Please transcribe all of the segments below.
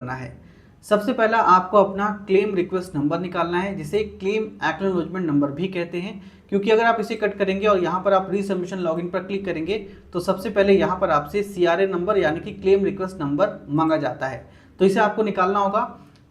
करना है। सबसे पहला आपको अपना क्लेम रिक्वेस्ट नंबर निकालना है, जिसे क्लेम एक्नॉलेजमेंट नंबर भी कहते हैं, क्योंकि अगर आप इसे कट करेंगे और यहाँ पर आप रीसबमिशन लॉगिन पर क्लिक करेंगे तो सबसे पहले यहाँ पर आपसे CRA नंबर यानी कि क्लेम रिक्वेस्ट नंबर मांगा जाता है, तो इसे आपको निकालना होगा।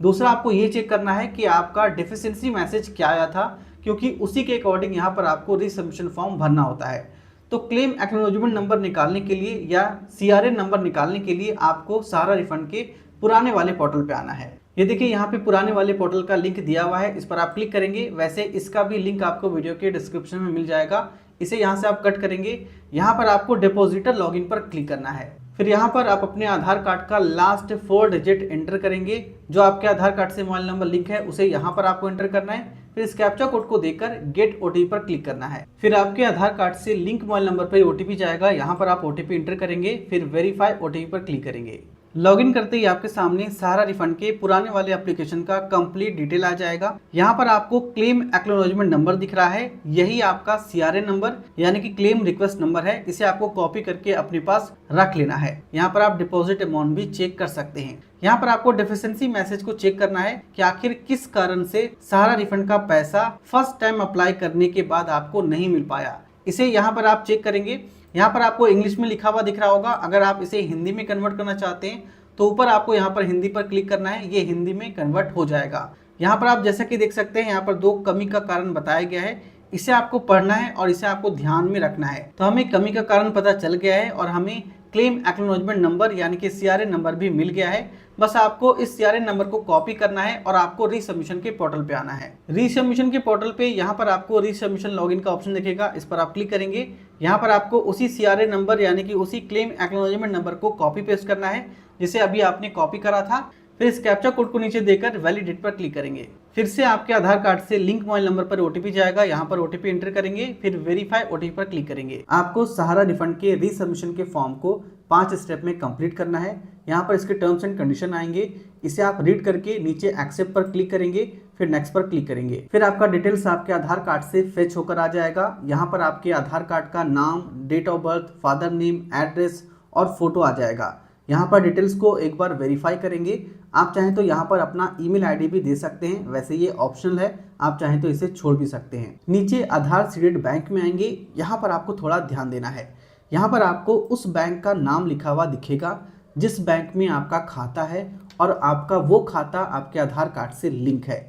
दूसरा आपको ये चेक करना है कि आपका डेफिशिएंसी मैसेज क्या आया था, क्योंकि उसी के अकॉर्डिंग यहाँ पर आपको रीसबमिशन फॉर्म भरना होता है। तो क्लेम एक्नॉलेजमेंट नंबर निकालने के लिए या CRA नंबर निकालने के लिए आपको सहारा रिफंड के पुराने वाले पोर्टल पे आना है। ये देखिए यहाँ पे पुराने वाले पोर्टल का लिंक दिया हुआ है, इस पर आप क्लिक करेंगे। वैसे इसका भी लिंक आपको वीडियो के डिस्क्रिप्शन में मिल जाएगा। इसे यहाँ से आप कट करेंगे। यहाँ पर आपको डिपॉजिटर लॉगिन पर क्लिक करना है। फिर यहाँ पर आप अपने आधार कार्ड का लास्ट 4 डिजिट एंटर करेंगे। जो आपके आधार कार्ड से मोबाइल नंबर लिंक है उसे यहाँ पर आपको एंटर करना है। फिर इस कैप्चा कोड को देकर गेट OTP पर क्लिक करना है। फिर आपके आधार कार्ड से लिंक मोबाइल नंबर पर OTP जाएगा, यहाँ पर आप OTP एंटर करेंगे। फिर वेरीफाई OTP पर क्लिक करेंगे। लॉगिन करते ही आपके सामने सहारा रिफंड के पुराने वाले एप्लीकेशन का कंप्लीट डिटेल आ जाएगा। यहाँ पर आपको क्लेम एक्नॉलेजमेंट नंबर दिख रहा है, यही आपका CRA नंबर यानी कि क्लेम रिक्वेस्ट नंबर है। इसे आपको कॉपी करके अपने पास रख लेना है। यहाँ पर आप डिपॉजिट अमाउंट भी चेक कर सकते हैं। यहाँ पर आपको डेफिशिएंसी मैसेज को चेक करना है कि आखिर किस कारण से सहारा रिफंड का पैसा फर्स्ट टाइम अप्लाई करने के बाद आपको नहीं मिल पाया। इसे यहाँ पर आप चेक करेंगे। यहाँ पर आपको इंग्लिश में लिखा हुआ दिख रहा होगा। अगर आप इसे हिंदी में कन्वर्ट करना चाहते हैं तो ऊपर आपको यहाँ पर हिंदी पर क्लिक करना है, ये हिंदी में कन्वर्ट हो जाएगा। यहाँ पर आप जैसा कि देख सकते हैं यहाँ पर 2 कमी का कारण बताया गया है, इसे आपको पढ़ना है और इसे आपको ध्यान में रखना है। तो हमें कमी का कारण पता चल गया है और हमें क्लेम एक्नॉलेजमेंट नंबर यानी कि CRA नंबर भी मिल गया है। बस आपको इस CRA नंबर को कॉपी करना है और आपको रीसबमिशन के पोर्टल पे आना है। रीसबमिशन के पोर्टल पे यहाँ पर आपको रीसबमिशन लॉगिन का ऑप्शन दिखेगा, इस पर आप क्लिक करेंगे। यहाँ पर आपको उसी CRA नंबर यानी कि उसी क्लेम एक्नॉलेजमेंट नंबर को कॉपी पेस्ट करना है, जिसे अभी आपने कॉपी करा था। फिर इस कैप्चा कोड को नीचे देकर वैलिडेट पर क्लिक करेंगे। फिर से आपके आधार कार्ड से लिंक मोबाइल नंबर पर OTP जाएगा, यहाँ पर OTP एंटर करेंगे। फिर वेरीफाई OTP पर क्लिक करेंगे। आपको सहारा रिफंड के रीसबमिशन के फॉर्म को 5 स्टेप में कंप्लीट करना है। यहाँ पर इसके टर्म्स एंड कंडीशन आएंगे, इसे आप रीड करके नीचे एक्सेप्ट पर क्लिक करेंगे। फिर नेक्स्ट पर क्लिक करेंगे। फिर आपका डिटेल्स आपके आधार कार्ड से फेच होकर आ जाएगा। यहाँ पर आपके आधार कार्ड का नाम, date of birth, father name, address और फोटो आ जाएगा। यहाँ पर डिटेल्स को एक बार वेरीफाई करेंगे। आप चाहें तो यहाँ पर अपना ईमेल आईडी भी दे सकते हैं, वैसे ये ऑप्शनल है, आप चाहें तो इसे छोड़ भी सकते हैं। नीचे आधार सीडेड बैंक में आएंगे, यहाँ पर आपको थोड़ा ध्यान देना है। यहाँ पर आपको उस बैंक का नाम लिखा हुआ दिखेगा जिस बैंक में आपका खाता है और आपका वो खाता आपके आधार कार्ड से लिंक है।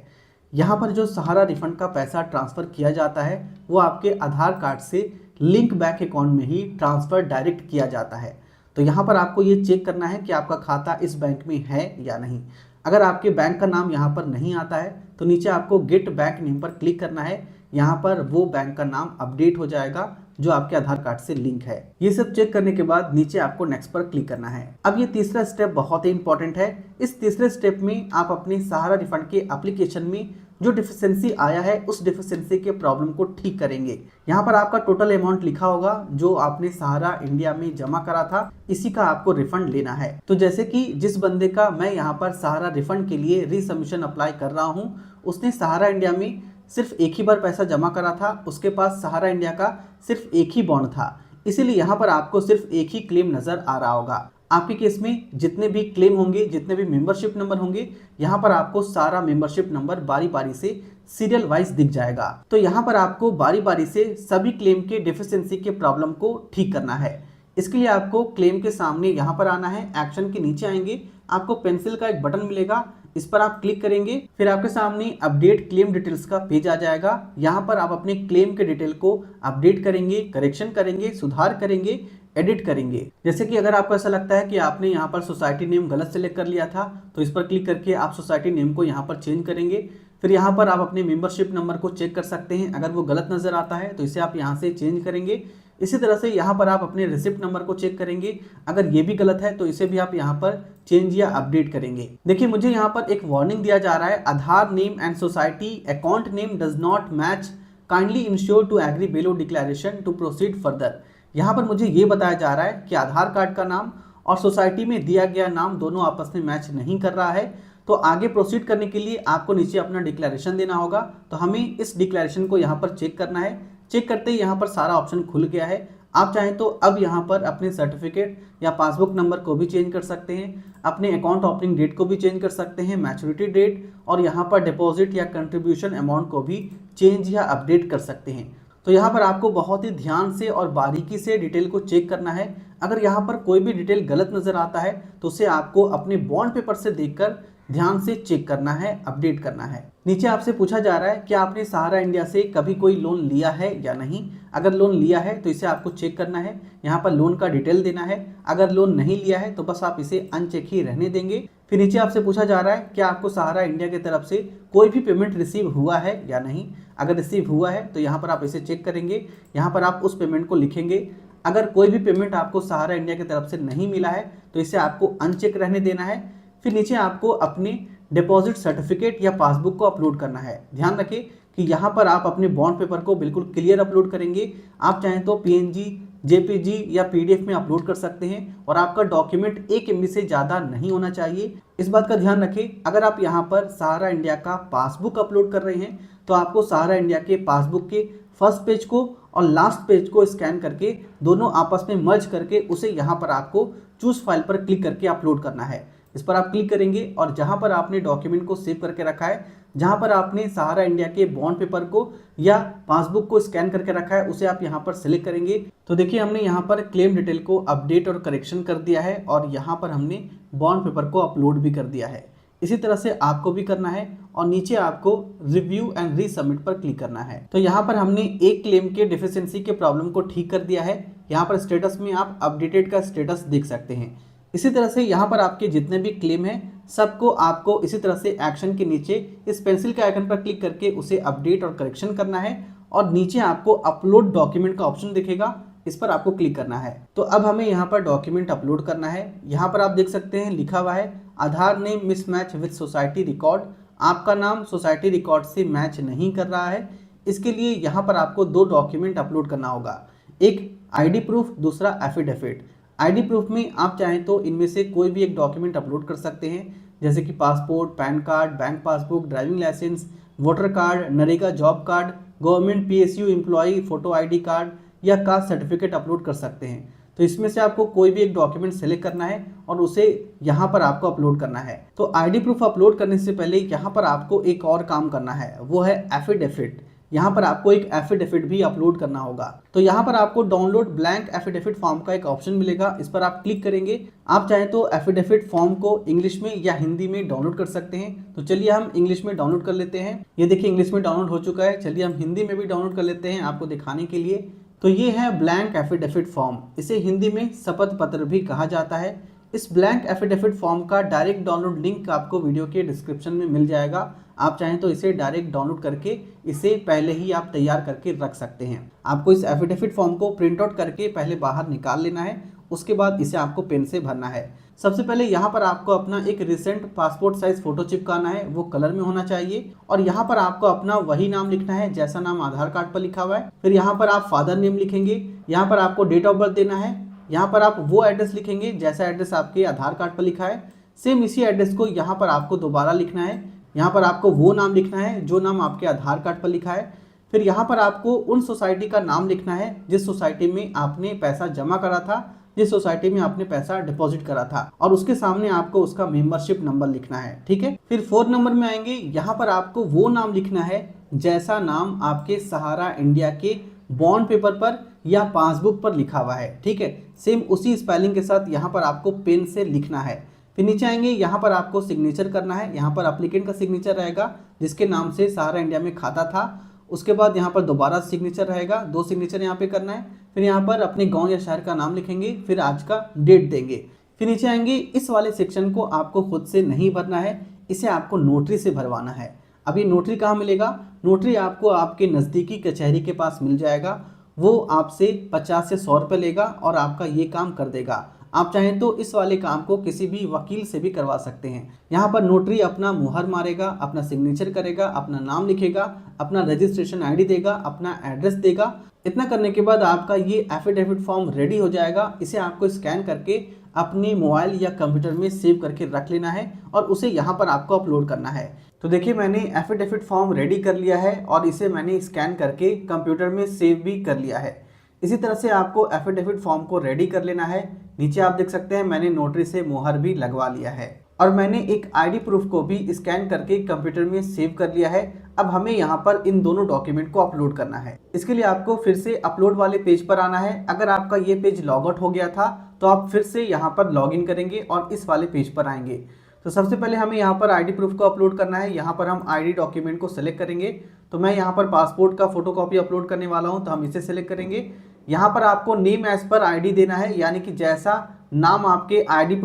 यहाँ पर जो सहारा रिफंड का पैसा ट्रांसफ़र किया जाता है वो आपके आधार कार्ड से लिंक बैंक अकाउंट में ही ट्रांसफ़र डायरेक्ट किया जाता है। तो यहाँ पर आपको ये चेक करना है कि आपका खाता इस बैंक में है या नहीं। अगर आपके बैंक का नाम यहाँ पर नहीं आता है तो नीचे आपको गेट बैंक नेम पर क्लिक करना है। यहाँ पर वो बैंक का नाम अपडेट हो जाएगा जो आपके आधार कार्ड से लिंक है। ये सब चेक करने के बाद नीचे आपको नेक्स्ट पर क्लिक करना है। अब ये तीसरा स्टेप बहुत ही इंपॉर्टेंट है। इस तीसरे स्टेप में आप अपने सहारा रिफंड के एप्लीकेशन में जो डिफिशिएंसी आया है उस डिफिशिएंसी के प्रॉब्लम को ठीक करेंगे। यहाँ पर आपका टोटल अमाउंट लिखा होगा जो आपने सहारा इंडिया में जमा करा था, इसी का आपको रिफंड लेना है। तो जैसे कि जिस बंदे का मैं यहाँ पर सहारा रिफंड के लिए रीसबमिशन अप्लाई कर रहा हूँ, उसने सहारा इंडिया में सिर्फ एक ही बार पैसा जमा करा था, उसके पास सहारा इंडिया का सिर्फ एक ही बॉन्ड था, इसीलिए यहाँ पर आपको सिर्फ एक ही क्लेम नजर आ रहा होगा। आपके केस में जितने भी क्लेम होंगे, जितने भी मेंबरशिप नंबर होंगे, यहाँ पर आपको सारा मेंबरशिप नंबर बारी बारी से सीरियल वाइज दिख जाएगा। तो यहाँ पर आपको बारी बारी से सभी क्लेम के डिफिशिएंसी के प्रॉब्लम को ठीक करना है। इसके लिए आपको क्लेम के सामने यहाँ पर आना है, एक्शन के नीचे आएंगे, आपको पेंसिल का एक बटन मिलेगा, इस पर आप क्लिक करेंगे। फिर आपके सामने अपडेट क्लेम डिटेल्स का पेज आ जाएगा। यहाँ पर आप अपने क्लेम के डिटेल को अपडेट करेंगे, करेक्शन करेंगे, सुधार करेंगे, एडिट करेंगे। जैसे कि अगर आपको ऐसा लगता है कि आपने यहाँ पर सोसाइटी नेम गलत सेलेक्ट कर लिया था तो इस पर क्लिक करके आप सोसाइटी नेम को यहाँ पर चेंज करेंगे। फिर यहाँ पर आप अपने मेंबरशिप नंबर को चेक कर सकते हैं, अगर वो गलत नजर आता है तो इसे आप यहाँ से चेंज करेंगे। इसी तरह से यहाँ पर आप अपने रिसिप्ट नंबर को चेक करेंगे, अगर ये भी गलत है तो इसे भी आप यहाँ पर चेंज या अपडेट करेंगे। देखिए मुझे यहाँ पर एक वार्निंग दिया जा रहा है, Aadhaar name and society account name does not match, kindly ensure to agree below declaration to proceed further. यहाँ पर मुझे ये बताया जा रहा है कि आधार कार्ड का नाम और सोसाइटी में दिया गया नाम दोनों आपस में मैच नहीं कर रहा है, तो आगे प्रोसीड करने के लिए आपको नीचे अपना डिक्लेरेशन देना होगा। तो हमें इस डिक्लेरेशन को यहाँ पर चेक करना है। चेक करते ही यहाँ पर सारा ऑप्शन खुल गया है। आप चाहें तो अब यहाँ पर अपने सर्टिफिकेट या पासबुक नंबर को भी चेंज कर सकते हैं, अपने अकाउंट ओपनिंग डेट को भी चेंज कर सकते हैं, मैच्योरिटी डेट, और यहाँ पर डिपॉजिट या कंट्रीब्यूशन अमाउंट को भी चेंज या अपडेट कर सकते हैं। तो यहाँ पर आपको बहुत ही ध्यान से और बारीकी से डिटेल को चेक करना है। अगर यहाँ पर कोई भी डिटेल गलत नज़र आता है तो उसे आपको अपने बॉन्ड पेपर से देखकर ध्यान से चेक करना है, अपडेट करना है। नीचे आपसे पूछा जा रहा है कि आपने सहारा इंडिया से कभी कोई लोन लिया है या नहीं। अगर लोन लिया है तो इसे आपको चेक करना है, यहाँ पर लोन का डिटेल देना है। अगर लोन नहीं लिया है तो बस आप इसे अनचेक ही रहने देंगे। फिर नीचे आपसे पूछा जा रहा है कि आपको सहारा इंडिया की तरफ से कोई भी पेमेंट रिसीव हुआ है या नहीं। अगर रिसीव हुआ है तो यहाँ पर आप इसे चेक करेंगे, यहाँ पर आप उस पेमेंट को लिखेंगे। अगर कोई भी पेमेंट आपको सहारा इंडिया की तरफ से नहीं मिला है तो इसे आपको अनचेक रहने देना है। फिर नीचे आपको अपने डिपॉजिट सर्टिफिकेट या पासबुक को अपलोड करना है। ध्यान रखें कि यहाँ पर आप अपने बॉन्ड पेपर को बिल्कुल क्लियर अपलोड करेंगे। आप चाहें तो PNG, JPG या PDF में अपलोड कर सकते हैं और आपका डॉक्यूमेंट 1 MB से ज़्यादा नहीं होना चाहिए। इस बात का ध्यान रखें, अगर आप यहाँ पर सहारा इंडिया का पासबुक अपलोड कर रहे हैं तो आपको सहारा इंडिया के पासबुक के फर्स्ट पेज को और लास्ट पेज को स्कैन करके दोनों आपस में मर्ज करके उसे यहाँ पर आपको चूज फाइल पर क्लिक करके अपलोड करना है। इस पर आप क्लिक करेंगे और जहां पर आपने डॉक्यूमेंट को सेव करके रखा है, जहां पर आपने सहारा इंडिया के बॉन्ड पेपर को या पासबुक को स्कैन करके रखा है, उसे आप यहां पर सिलेक्ट करेंगे। तो देखिए हमने यहां पर क्लेम डिटेल को अपडेट और करेक्शन कर दिया है और यहां पर हमने बॉन्ड पेपर को अपलोड भी कर दिया है। इसी तरह से आपको भी करना है और नीचे आपको रिव्यू एंड रीसबमिट पर क्लिक करना है। तो यहाँ पर हमने एक क्लेम के डिफिशिएंसी के प्रॉब्लम को ठीक कर दिया है। यहाँ पर स्टेटस में आप अपडेटेड का स्टेटस देख सकते हैं। इसी तरह से यहाँ पर आपके जितने भी क्लेम हैं सबको आपको इसी तरह से एक्शन के नीचे इस पेंसिल के आइकन पर क्लिक करके उसे अपडेट और करेक्शन करना है और नीचे आपको अपलोड डॉक्यूमेंट का ऑप्शन दिखेगा, इस पर आपको क्लिक करना है। तो अब हमें यहाँ पर डॉक्यूमेंट अपलोड करना है। यहाँ पर आप देख सकते हैं लिखा हुआ है Aadhaar name mismatch with society record. आपका नाम सोसाइटी रिकॉर्ड से मैच नहीं कर रहा है। इसके लिए यहाँ पर आपको 2 डॉक्यूमेंट अपलोड करना होगा, एक ID प्रूफ, दूसरा एफिडेविट। ID प्रूफ में आप चाहें तो इनमें से कोई भी एक डॉक्यूमेंट अपलोड कर सकते हैं, जैसे कि passport, PAN card, bank passbook, driving licence, voter card, NREGA job card, government PSU employee photo ID card या कास्ट सर्टिफिकेट अपलोड कर सकते हैं। तो इसमें से आपको कोई भी एक डॉक्यूमेंट सेलेक्ट करना है और उसे यहाँ पर आपको अपलोड करना है। तो ID प्रूफ अपलोड करने से पहले यहाँ पर आपको एक और काम करना है, वो है एफिडेविट। यहाँ पर आपको एक एफिडेविट भी अपलोड करना होगा। तो यहाँ पर आपको डाउनलोड ब्लैंक एफिडेविट फॉर्म का एक ऑप्शन मिलेगा, इस पर आप क्लिक करेंगे। आप चाहें तो एफिडेविट फॉर्म को इंग्लिश में या हिंदी में डाउनलोड कर सकते हैं। तो चलिए हम इंग्लिश में डाउनलोड कर लेते हैं। ये देखिए इंग्लिश में डाउनलोड हो चुका है। चलिए हम हिंदी में भी डाउनलोड कर लेते हैं आपको दिखाने के लिए। तो ये है ब्लैंक एफिडेविट फॉर्म, इसे हिंदी में शपथ पत्र भी कहा जाता है। इस ब्लैंक एफिडेविट फॉर्म का डायरेक्ट डाउनलोड लिंक आपको वीडियो के डिस्क्रिप्शन में मिल जाएगा। आप चाहें तो इसे डायरेक्ट डाउनलोड करके इसे पहले ही आप तैयार करके रख सकते हैं। आपको इस एफिडेविट फॉर्म को प्रिंट आउट करके पहले बाहर निकाल लेना है, उसके बाद इसे आपको पेन से भरना है। सबसे पहले यहाँ पर आपको अपना एक रिसेंट पासपोर्ट साइज फोटो चिपकाना है, वो कलर में होना चाहिए। और यहाँ पर आपको अपना वही नाम लिखना है जैसा नाम आधार कार्ड पर लिखा हुआ है। फिर यहाँ पर आप फादर नेम लिखेंगे, यहाँ पर आपको डेट ऑफ बर्थ देना है, यहाँ पर आप वो एड्रेस लिखेंगे जैसा एड्रेस आपके आधार कार्ड पर लिखा है। सेम इसी एड्रेस को यहाँ पर आपको दोबारा लिखना है। यहाँ पर आपको वो नाम लिखना है जो नाम आपके आधार कार्ड पर लिखा है। फिर यहाँ पर आपको उन सोसाइटी का नाम लिखना है जिस सोसाइटी में आपने पैसा जमा करा था, जिस सोसाइटी में आपने पैसा डिपॉजिट करा था, और उसके सामने आपको उसका मेंबरशिप नंबर लिखना है। ठीक है। फिर 4 नंबर में आएंगे, यहाँ पर आपको वो नाम लिखना है जैसा नाम आपके सहारा इंडिया के बॉन्ड पेपर पर या पासबुक पर लिखा हुआ है। ठीक है, सेम उसी स्पेलिंग के साथ यहाँ पर आपको पेन से लिखना है। फिर नीचे आएंगे, यहाँ पर आपको सिग्नेचर करना है। यहाँ पर एप्लीकेंट का सिग्नेचर रहेगा जिसके नाम से सहारा इंडिया में खाता था। उसके बाद यहाँ पर दोबारा सिग्नेचर रहेगा, 2 सिग्नेचर यहाँ पे करना है। फिर यहाँ पर अपने गांव या शहर का नाम लिखेंगे, फिर आज का डेट देंगे। फिर नीचे आएंगे, इस वाले सेक्शन को आपको खुद से नहीं भरना है, इसे आपको नोटरी से भरवाना है। अब ये नोटरी कहाँ मिलेगा? नोटरी आपको आपके नज़दीकी कचहरी के पास मिल जाएगा। वो आपसे 50 से 100 रुपये लेगा और आपका ये काम कर देगा। आप चाहें तो इस वाले काम को किसी भी वकील से भी करवा सकते हैं। यहाँ पर नोटरी अपना मुहर मारेगा, अपना सिग्नेचर करेगा, अपना नाम लिखेगा, अपना रजिस्ट्रेशन ID देगा, अपना एड्रेस देगा। इतना करने के बाद आपका ये एफिडेविट फॉर्म रेडी हो जाएगा। इसे आपको स्कैन करके अपने मोबाइल या कंप्यूटर में सेव करके रख लेना है और उसे यहाँ पर आपको अपलोड करना है। तो देखिए मैंने एफिडेविट फॉर्म रेडी कर लिया है और इसे मैंने स्कैन करके कंप्यूटर में सेव भी कर लिया है। इसी तरह से आपको एफिडेविट फॉर्म को रेडी कर लेना है। नीचे आप देख सकते हैं मैंने नोटरी से मोहर भी लगवा लिया है और मैंने एक आईडी प्रूफ को भी स्कैन करके कंप्यूटर में सेव कर लिया है। अब हमें यहाँ पर इन दोनों डॉक्यूमेंट को अपलोड करना है। इसके लिए आपको फिर से अपलोड वाले पेज पर आना है। अगर आपका ये पेज लॉग आउट हो गया था तो आप फिर से यहाँ पर लॉग इन करेंगे और इस वाले पेज पर आएंगे। तो सबसे पहले हमें यहाँ पर आईडी प्रूफ को अपलोड करना है। यहाँ पर हम आईडी डॉक्यूमेंट को सिलेक्ट करेंगे। तो मैं यहाँ पर पासपोर्ट का फोटोकॉपी अपलोड करने वाला हूँ, तो हम इसे सिलेक्ट करेंगे। यहाँ पर आपको नेम एज पर आईडी देना है, यानी कि जैसा नाम आपके आईडी